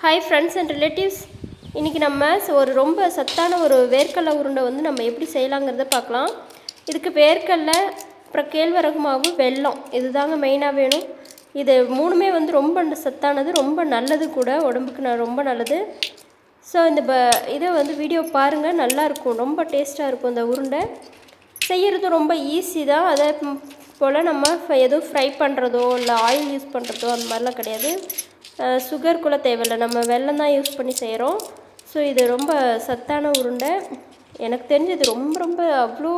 Hi friends and relatives, இன்றைக்கி நம்ம ஒரு ரொம்ப சத்தான ஒரு வேர்க்கடலை உருண்டை வந்து நம்ம எப்படி செய்யலாங்கிறத பார்க்கலாம். இதுக்கு வேர்க்கடலை, அப்புறம் கேழ்வரகு மாவு, வெல்லம் இதுதாங்க மெயினாக வேணும். இது மூணுமே வந்து ரொம்ப சத்தானது, ரொம்ப நல்லது கூட, உடம்புக்கு ரொம்ப நல்லது. ஸோ இந்த இதை வந்து வீடியோ பாருங்கள், நல்லாயிருக்கும், ரொம்ப டேஸ்ட்டாக இருக்கும். இந்த உருண்டை செய்கிறது ரொம்ப ஈஸி தான். அதே போல் நம்ம எதுவும் ஃப்ரை பண்ணுறதோ இல்லை ஆயில் யூஸ் பண்ணுறதோ அந்த மாதிரிலாம் கிடையாது. சுகர் கூட தேவையில்லை, நம்ம வெல்லம் தான் யூஸ் பண்ணி செய்கிறோம். ஸோ இது ரொம்ப சத்தான உருண்டை. எனக்கு தெரிஞ்சு இது ரொம்ப ரொம்ப அவ்வளோ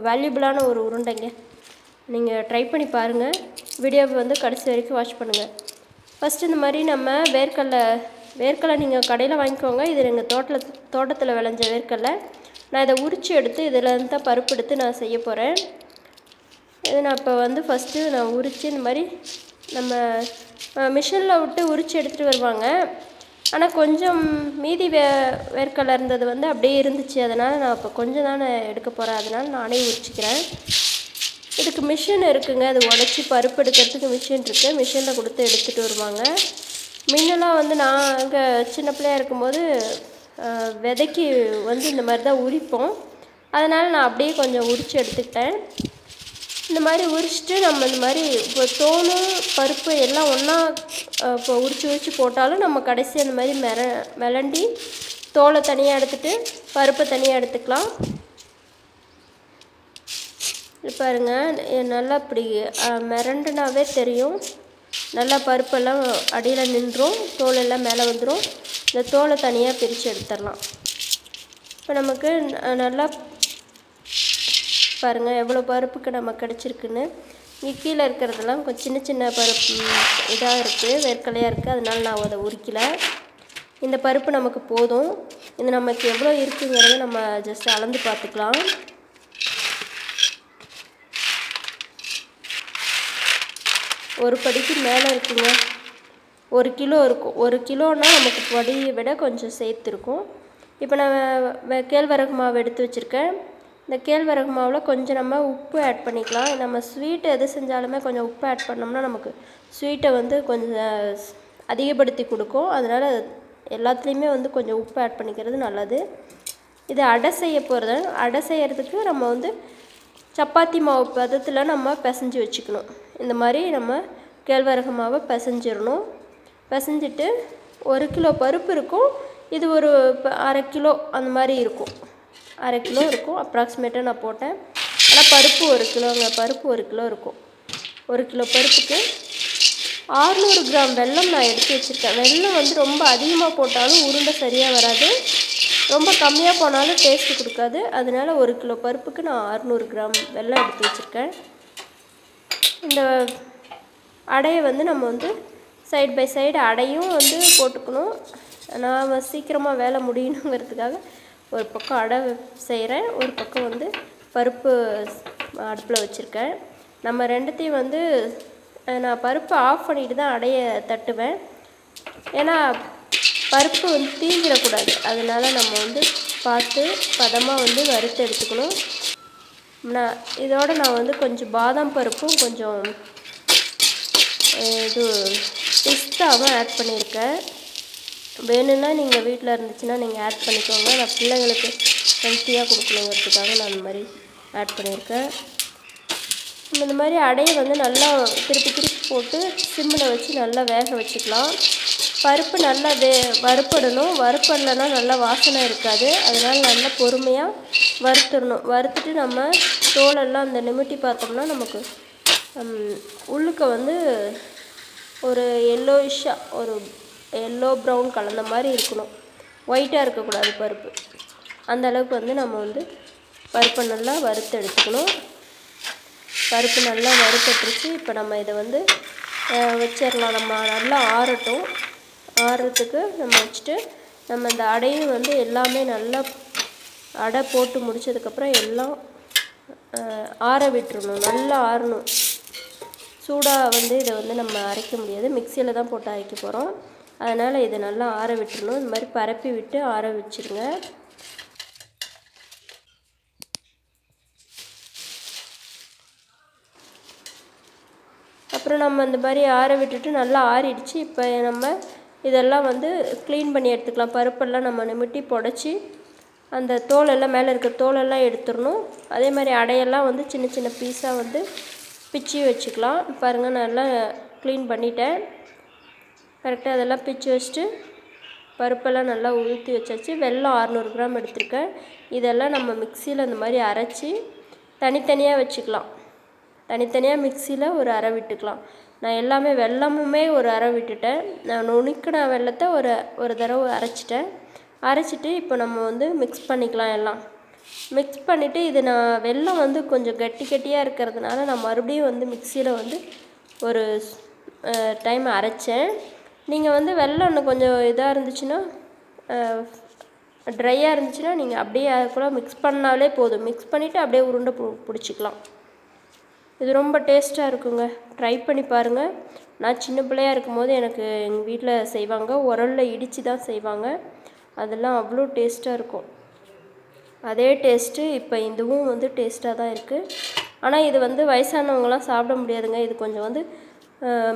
வேல்யூபிளான ஒரு உருண்டைங்க. நீங்கள் ட்ரை பண்ணி பாருங்கள். வீடியோவை வந்து கடைசி வரைக்கும் வாட்ச் பண்ணுங்கள். ஃபஸ்ட்டு இந்த மாதிரி நம்ம வேர்க்கடலை நீங்கள் கடையில் வாங்கிக்கோங்க. இது எங்கள் தோட்டத்தில் விளைஞ்ச வேர்க்கடலை. நான் இதை உரித்து எடுத்து இதில் இருந்து தான் பருப்பு எடுத்து நான் செய்ய போகிறேன். இது நான் இப்போ வந்து ஃபஸ்ட்டு நான் உரித்து இந்த மாதிரி நம்ம மிஷினில் விட்டு உரித்து எடுத்துகிட்டு வருவாங்க. ஆனால் கொஞ்சம் மீதி வேர்க்கடலை இருந்தது வந்து அப்படியே இருந்துச்சு. அதனால் நான் இப்போ கொஞ்சம் தான் எடுக்க போகிறேன். அதனால் நானே உரிச்சிக்கிறேன். இதுக்கு மிஷின் இருக்குதுங்க. அது உடச்சி பருப்பு எடுக்கிறதுக்கு மிஷின் இருக்குது. மிஷினில் கொடுத்து எடுத்துகிட்டு வருவாங்க. முன்னெல்லாம் வந்து நாங்கள் சின்ன பிள்ளையாக இருக்கும்போது விதைக்கு வந்து இந்த மாதிரி தான் உரிப்போம். அதனால் நான் அப்படியே கொஞ்சம் உரித்து எடுத்துக்கிட்டேன். இந்த மாதிரி உரிச்சிட்டு நம்ம இந்த மாதிரி இப்போ தோலும் பருப்பு எல்லாம் ஒன்றா இப்போ உரித்து போட்டாலும் நம்ம கடைசி அந்த மாதிரி மிளண்டி தோலை தனியாக எடுத்துகிட்டு பருப்பை தனியாக எடுத்துக்கலாம். பாருங்கள், நல்லா இப்படி மிரண்டுனாவே தெரியும். நல்லா பருப்பெல்லாம் அடியில் நின்றும், தோல் எல்லாம் மேலே வந்துடும். இந்த தோலை தனியாக பிரித்து எடுத்துடலாம். இப்போ நமக்கு நல்லா பாருங்கள் எவ்வளோ பருப்புக்கு நம்ம கிடச்சிருக்குன்னு. இங்கே கீழே இருக்கிறதெல்லாம் கொஞ்சம் சின்ன சின்ன பருப்பு இதாக இருக்குது, வேர்க்கலையாக இருக்குது. அதனால நான் அதை உரிக்கலை. இந்த பருப்பு நமக்கு போதும். இது நமக்கு எவ்வளோ இருக்குங்கிறத நம்ம ஜஸ்ட் அளந்து பார்த்துக்கலாம். ஒரு படிக்கு மேலே இருக்குங்க. 1 கிலோ இருக்கும். 1 கிலோனால் நமக்கு படியை விட கொஞ்சம் சேர்த்துருக்கும். இப்போ நான் கேழ்வரகு மாவு எடுத்து வச்சுருக்கேன். இந்த கேழ்வரகு மாவில் கொஞ்சம் நம்ம உப்பு ஆட் பண்ணிக்கலாம். நம்ம ஸ்வீட் எது செஞ்சாலுமே கொஞ்சம் உப்பு ஆட் பண்ணோம்னா நமக்கு ஸ்வீட்டை வந்து கொஞ்சம் அதிகப்படுத்தி கொடுக்கும். அதனால் எல்லாத்துலேயுமே வந்து கொஞ்சம் உப்பு ஆட் பண்ணிக்கிறது நல்லது. இது அடை செய்ய போகிறது. அடை செய்கிறதுக்கு நம்ம வந்து சப்பாத்தி மாவு பதத்தில் நம்ம பிசைஞ்சு வச்சுக்கணும். இந்த மாதிரி நம்ம கேழ்வரகு மாவை பிசைஞ்சிடணும். பிசைஞ்சிட்டு 1 கிலோ பருப்பு இருக்கும். இது ஒரு 1/2 கிலோ அந்த மாதிரி இருக்கும். 1/2 கிலோ இருக்கும் அப்ராக்சிமேட்டாக நான் போட்டேன். ஆனால் பருப்பு 1 கிலோங்க. பருப்பு 1 கிலோ இருக்கும். 1 கிலோ பருப்புக்கு 600 கிராம் வெல்லம் நான் எடுத்து வச்சுருக்கேன். வெல்லம் வந்து ரொம்ப அதிகமாக போட்டாலும் உருண்டை சரியாக வராது, ரொம்ப கம்மியாக போனாலும் டேஸ்ட்டு கொடுக்காது. அதனால் 1 கிலோ பருப்புக்கு நான் 600 கிராம் வெல்லம் எடுத்து வச்சுருக்கேன். இந்த அடையை வந்து நம்ம வந்து சைட் பை சைடு அடையும் வந்து போட்டுக்கணும். நான் சீக்கிரமாக வேலை முடியணுங்கிறதுக்காக ஒரு பக்கம் அடை செய்கிறேன், ஒரு பக்கம் வந்து பருப்பு அடுப்பில் வச்சுருக்கேன். நம்ம ரெண்டுத்தையும் வந்து நான் பருப்பை ஆஃப் பண்ணிட்டு தான் அடையை தட்டுவேன். ஏன்னா பருப்பு வந்து தீஞ்சிடக்கூடாது. அதனால் நம்ம வந்து பார்த்து பதமாக வந்து வறுத்து எடுத்துக்கணும். நான் வந்து கொஞ்சம் பாதாம் பருப்பும் கொஞ்சம் பிஸ்தாவும் ஆட் பண்ணியிருக்கேன். வேணும்னா நீங்கள் வீட்டில் இருந்துச்சுன்னா நீங்கள் ஆட் பண்ணிக்கோங்க. நான் பிள்ளைங்களுக்கு ஹெல்த்தியாக கொடுக்கணுங்கிறதுக்காக நான் அந்த மாதிரி ஆட் பண்ணியிருக்கேன். இந்த மாதிரி அடையை வந்து நல்லா திருப்பி போட்டு சிம்மில் வச்சு நல்லா வேக வச்சுக்கலாம். பருப்பு நல்லா வறுப்படணும். வறுப்படலைன்னா நல்லா வாசனை இருக்காது. அதனால் நல்லா பொறுமையாக வறுத்துடணும். வறுத்துட்டு நம்ம தோலெல்லாம் அந்த நிமிட்டி பார்த்தோம்னா நமக்கு உள்ளுக்க வந்து ஒரு எல்லோயிஷாக ஒரு எல்லோ ப்ரௌன் கலந்த மாதிரி இருக்கணும். ஒயிட்டாக இருக்கக்கூடாது பருப்பு. அந்த அளவுக்கு வந்து நம்ம வந்து பருப்பை நல்லா வறுத்து எடுத்துக்கணும். பருப்பு நல்லா வறுத்துட்டுருச்சு. இப்போ நம்ம இதை வந்து வச்சிடலாம். நம்ம நல்லா ஆறட்டும். ஆறுறதுக்கு நம்ம வச்சுட்டு நம்ம இந்த அடையும் வந்து எல்லாமே நல்லா அடை போட்டு முடித்ததுக்கப்புறம் எல்லாம் ஆற விட்டுறணும். நல்லா ஆறணும். சூடாக வந்து இதை வந்து நம்ம அரைக்க முடியாது, மிக்சியில் தான் போட்டு அரைக்க போகிறோம். அதனால் இதை நல்லா ஆற விட்டுறணும். இந்த மாதிரி பரப்பி விட்டு ஆற வச்சுருங்க. அப்புறம் நம்ம இந்த மாதிரி ஆற விட்டுட்டு நல்லா ஆறிடுச்சு. இப்போ நம்ம இதெல்லாம் வந்து க்ளீன் பண்ணி எடுத்துக்கலாம். பருப்பெல்லாம் நம்ம நிமிட்டி புடச்சி அந்த தோலெல்லாம் மேலே இருக்க தோலெல்லாம் எடுத்துடணும். அதே மாதிரி அடையெல்லாம் வந்து சின்ன சின்ன பீஸாக வந்து பிச்சு வச்சுக்கலாம். பாருங்கள், நல்லா க்ளீன் பண்ணிட்டேன். கரெக்டாக அதெல்லாம் பிச்சு வச்சுட்டு பருப்பெல்லாம் நல்லா உளுத்தி வச்சாச்சு. வெல்லம் 600 கிராம் எடுத்துருக்கேன். இதெல்லாம் நம்ம மிக்சியில் இந்த மாதிரி அரைச்சி தனித்தனியாக வச்சுக்கலாம். தனித்தனியாக மிக்சியில் ஒரு அரை விட்டுக்கலாம். நான் எல்லாமே வெல்லமுமே ஒரு அரை விட்டுட்டேன். நான் நுணுக்கின வெல்லத்தை ஒரு தடவை அரைச்சிட்டேன். அரைச்சிட்டு இப்போ நம்ம வந்து மிக்ஸ் பண்ணிக்கலாம். எல்லாம் மிக்ஸ் பண்ணிவிட்டு இது நான் வெல்லம் வந்து கொஞ்சம் கட்டியாக இருக்கிறதுனால நான் மறுபடியும் வந்து மிக்சியில் வந்து ஒரு டைம் அரைச்சேன். நீங்கள் வந்து வெல்லம் இன்னும் கொஞ்சம் இதாக இருந்துச்சுன்னா, ட்ரையாக இருந்துச்சுன்னா நீங்கள் அப்படியே அது கூட மிக்ஸ் பண்ணாலே போதும். மிக்ஸ் பண்ணிவிட்டு அப்படியே உருண்டை பிடிச்சிக்கலாம். இது ரொம்ப டேஸ்ட்டாக இருக்குங்க. ட்ரை பண்ணி பாருங்கள். நான் சின்ன பிள்ளையாக இருக்கும்போது எனக்கு எங்கள் வீட்டில் செய்வாங்க. உரலில் இடித்து தான் செய்வாங்க. அதெல்லாம் அவ்வளோ டேஸ்ட்டாக இருக்கும். அதே டேஸ்ட்டு இப்போ இதுவும் வந்து டேஸ்ட்டாக தான் இருக்குது. ஆனால் இது வந்து வயசானவங்களாம் சாப்பிட முடியாதுங்க. இது கொஞ்சம் வந்து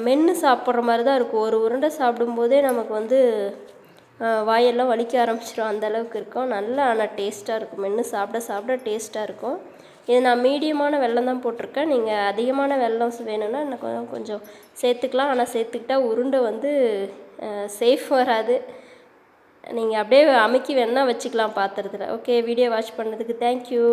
மென்று சாப்பிட்ற மாதிரி தான் இருக்கும். ஒரு உருண்டை சாப்பிடும்போதே நமக்கு வந்து வாயெல்லாம் வலிக்க ஆரம்பிச்சிடும். அந்தளவுக்கு இருக்கும். நல்லா ஆனால் டேஸ்ட்டாக இருக்கும். மென்று சாப்பிட டேஸ்ட்டாக இருக்கும். இது நான் மீடியமான வெல்லம் தான் போட்டிருக்கேன். நீங்கள் அதிகமான வெல்லம் வேணும்னா இன்னும் கொஞ்சம் சேர்த்துக்கலாம். ஆனால் சேர்த்துக்கிட்டால் உருண்டை வந்து சேஃப் வராது. நீங்கள் அப்படியே அமுக்கி வேணால் வச்சுக்கலாம் பாத்திரத்தில். ஓகே, வீடியோ வாட்ச் பண்ணதுக்கு தேங்க்யூ.